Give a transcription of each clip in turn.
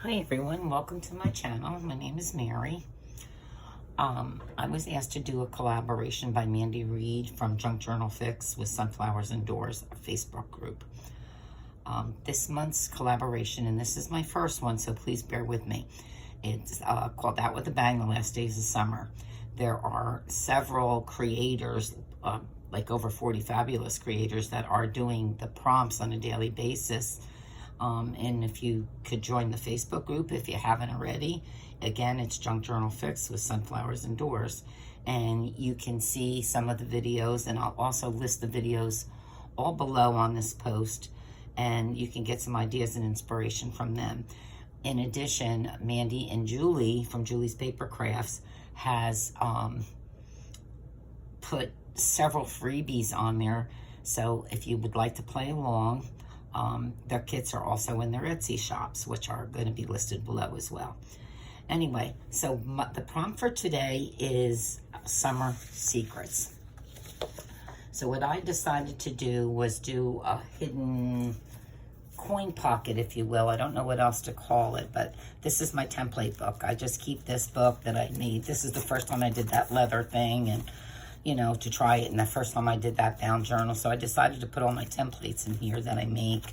Hi everyone, welcome to my channel. My name is Mary. I was asked to do a collaboration by Mandy Reed from Junk Journal Fix with Sunflowers Indoors, a Facebook group. This month's collaboration, and this is my first one, so please bear with me. It's called Out with a Bang, the Last Days of Summer. There are several creators, like over 40 fabulous creators that are doing the prompts on a daily basis. And if you could join the Facebook group, if you haven't already, again, it's Junk Journal Fix with Sunflowers Indoors. And you can see some of the videos, and I'll also list the videos all below on this post, and you can get some ideas and inspiration from them. In addition, Mandy and Julie from Julie's Papercrafts has put several freebies on there. So if you would like to play along, their kits are also in their Etsy shops, which are going to be listed below as well. Anyway, so the prompt for today is summer secrets. So what I decided to do was do a hidden coin pocket, if you will. I don't know what else to call it, but this is my template book. I just keep this book that I made. This is the first time I did that leather thing, and you know, to try it, and the first time I did that bound journal. So I decided to put all my templates in here that I make,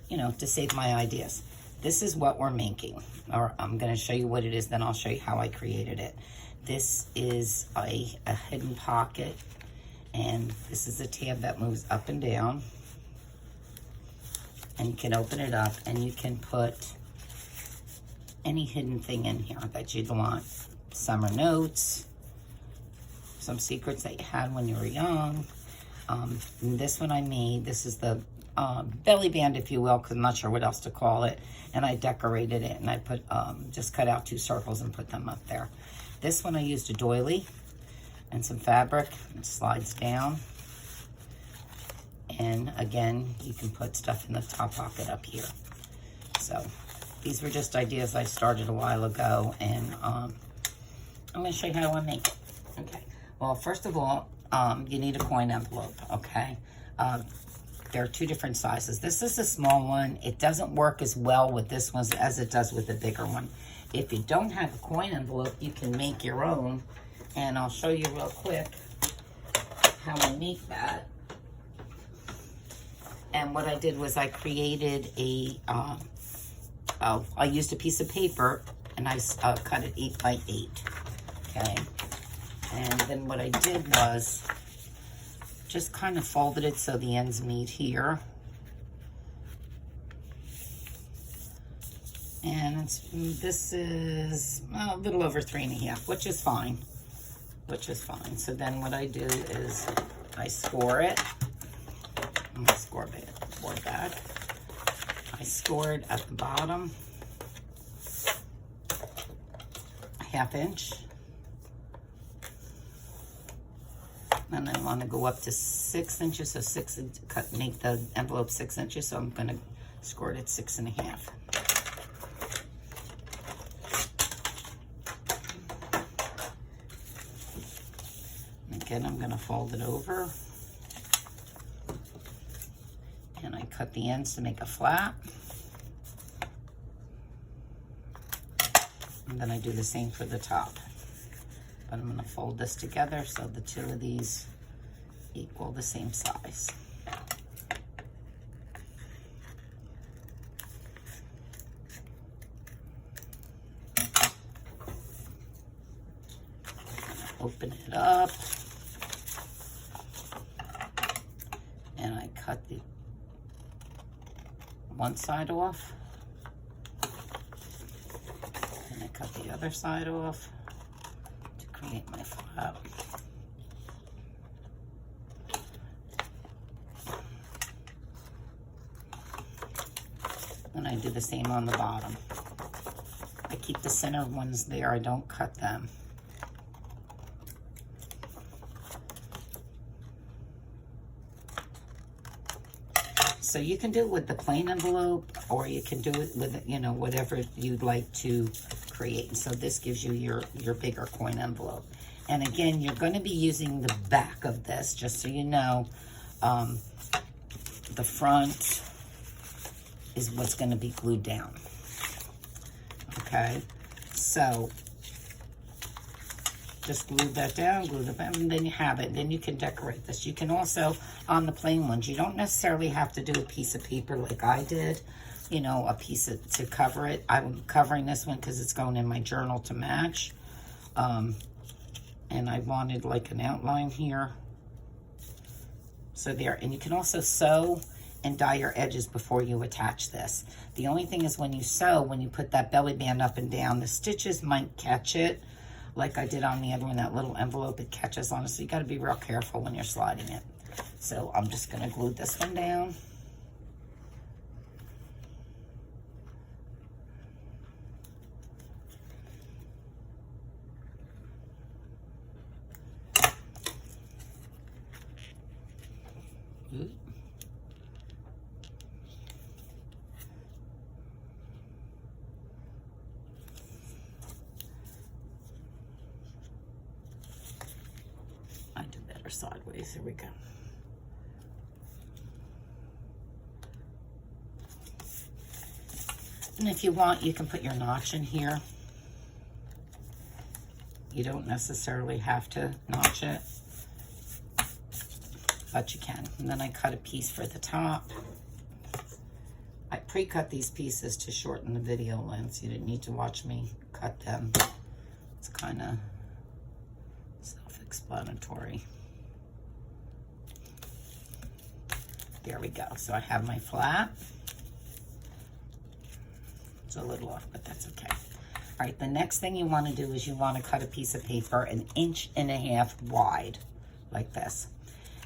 you know, to save my ideas. This is what we're making, or I'm going to show you what it is, then I'll show you how I created it. This is a hidden pocket, and this is a tab that moves up and down, and you can open it up, and you can put any hidden thing in here that you'd want. Summer notes, some secrets that you had when you were young. This one I made, this is the belly band, if you will, because I'm not sure what else to call it. And I decorated it, and I put, just cut out 2 circles and put them up there. This one I used a doily and some fabric. It slides down. And again, you can put stuff in the top pocket up here. So these were just ideas I started a while ago, and I'm going to show you how I make it. Okay. Well, first of all, you need a coin envelope, okay? There are 2 different sizes. This is a small one. It doesn't work as well with this one as it does with the bigger one. If you don't have a coin envelope, you can make your own, and I'll show you real quick how I make that. And what I did was I created I used a piece of paper, and I cut it 8 by 8, okay? And then what I did was just kind of folded it so the ends meet here. And this is a little over 3.5, which is fine. So then what I do is I score it. I'm going to score back. I score it at the bottom, 1/2 inch. And I want to go up to 6 inches, so make the envelope 6 inches, so I'm going to score it at 6.5. Again, I'm going to fold it over, and I cut the ends to make a flap. And then I do the same for the top. But I'm going to fold this together so the 2 of these equal the same size. Open it up, and I cut the one side off, and I cut the other side off. Create my flap. And I do the same on the bottom. I keep the center ones there, I don't cut them. So you can do it with the plain envelope, or you can do it with, you know, whatever you'd like to create. And so this gives you your bigger coin envelope. And again, you're going to be using the back of this, just so you know. The front is what's going to be glued down. okay? So just glue that down, glue that down, and then you have it. Then you can decorate this. You can also, on the plain ones, you don't necessarily have to do a piece of paper like I did, you know, a piece to cover it. I'm covering this one because it's going in my journal to match. And I wanted like an outline here. So there, and you can also sew and dye your edges before you attach this. The only thing is when you sew, when you put that belly band up and down, the stitches might catch it, like I did on the other one, that little envelope, it catches on it, so you gotta be real careful when you're sliding it. So I'm just gonna glue this one down. I did better sideways. Here we go. And if you want, you can put your notch in here. You don't necessarily have to notch it, but you can. And then I cut a piece for the top. I pre-cut these pieces to shorten the video length. You didn't need to watch me cut them. It's kind of self-explanatory. There we go. So I have my flat. It's a little off, but that's okay. All right, the next thing you want to do is you want to cut a piece of paper 1.5 inches wide, like this.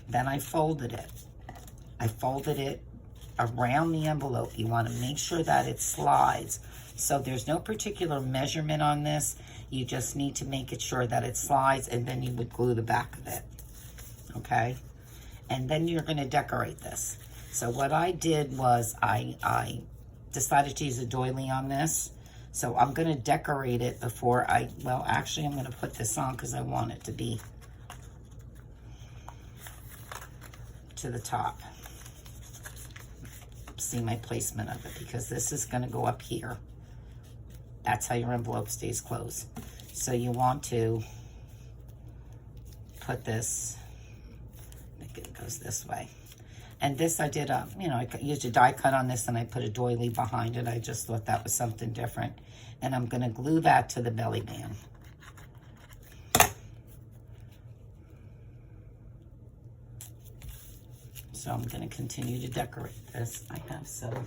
Then I folded it. I folded it around the envelope. You want to make sure that it slides. So there's no particular measurement on this. You just need to make it sure that it slides, and then you would glue the back of it, okay? And then you're going to decorate this. So what I did was I decided to use a doily on this. So I'm going to decorate it before well, actually, I'm going to put this on because I want it to be to the top. See my placement of it, because this is going to go up here. That's how your envelope stays closed. So you want to put this, I think it goes this way. And this I did, you know, I used a die cut on this and I put a doily behind it. I just thought that was something different. And I'm going to glue that to the belly band. So I'm going to continue to decorate this. I have some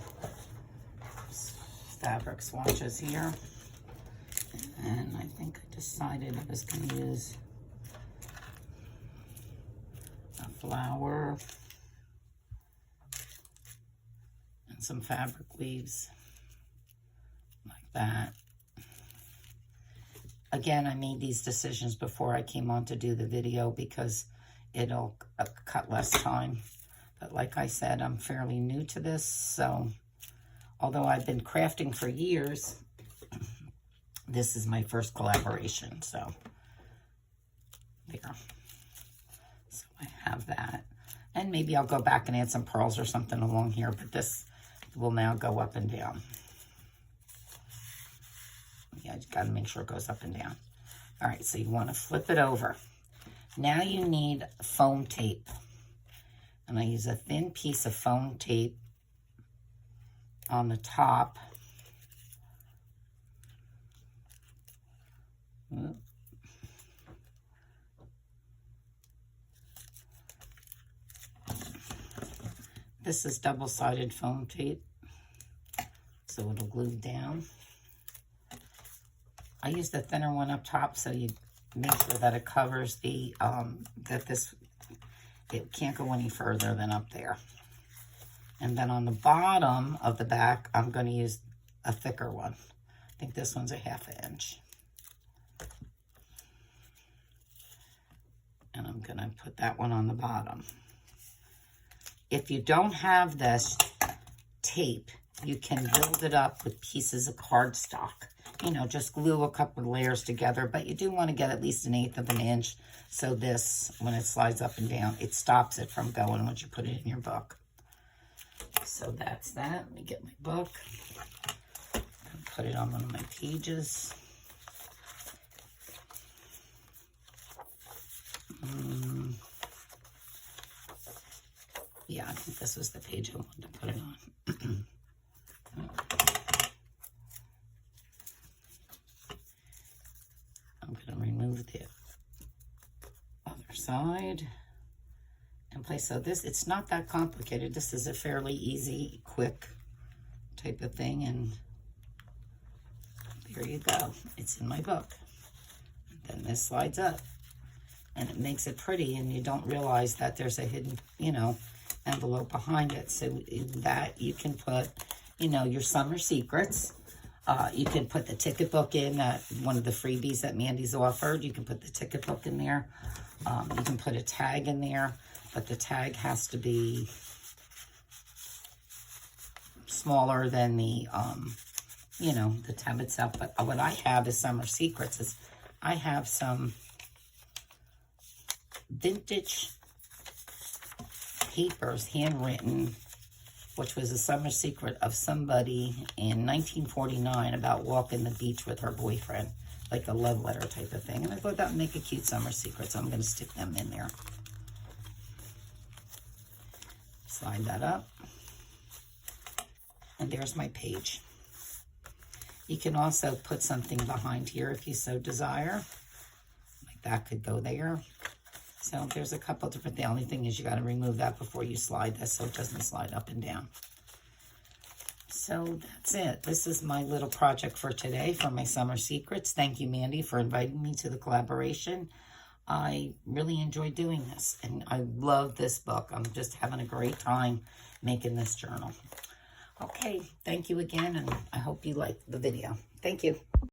fabric swatches here. And I think I decided I was going to use a flower and some fabric weaves like that. Again, I made these decisions before I came on to do the video because it'll cut less time. But like I said, I'm fairly new to this, so although I've been crafting for years, this is my first collaboration, so there. So I have that. And maybe I'll go back and add some pearls or something along here, but this will now go up and down. Yeah, you got to make sure it goes up and down. All right, so you want to flip it over. Now you need foam tape. And I use a thin piece of foam tape on the top. This is double-sided foam tape, so it'll glue down. I use the thinner one up top so you make sure that it covers the, it can't go any further than up there. And then on the bottom of the back, I'm going to use a thicker one. I think this one's a 1/2 inch. And I'm going to put that one on the bottom. If you don't have this tape, you can build it up with pieces of cardstock. You know, just glue a couple of layers together, but you do want to get at least 1/8 inch. So this, when it slides up and down, it stops it from going once you put it in your book. So that's that. Let me get my book. put it on one of my pages. Yeah, I think this was the page I wanted to put it on. I'm going to remove the other side and place. So this, it's not that complicated. This is a fairly easy, quick type of thing, and there you go. It's in my book. And then this slides up, and it makes it pretty, and you don't realize that there's a hidden, you know, envelope behind it. So in that you can put, you know, your summer secrets. You can put the ticket book in, one of the freebies that Mandy's offered. You can put the ticket book in there. You can put a tag in there, but the tag has to be smaller than the, you know, the tab itself. But what I have is summer secrets. Is I have some vintage papers, handwritten, which was a summer secret of somebody in 1949 about walking the beach with her boyfriend, like a love letter type of thing. And I thought that would make a cute summer secret, so I'm going to stick them in there. Slide that up. And there's my page. You can also put something behind here if you so desire. Like that could go there. So there's a couple different, the only thing is you got to remove that before you slide this so it doesn't slide up and down. So that's it. This is my little project for today for my summer secrets. Thank you, Mandy, for inviting me to the collaboration. I really enjoyed doing this, and I love this book. I'm just having a great time making this journal. Okay, thank you again, and I hope you liked the video. Thank you.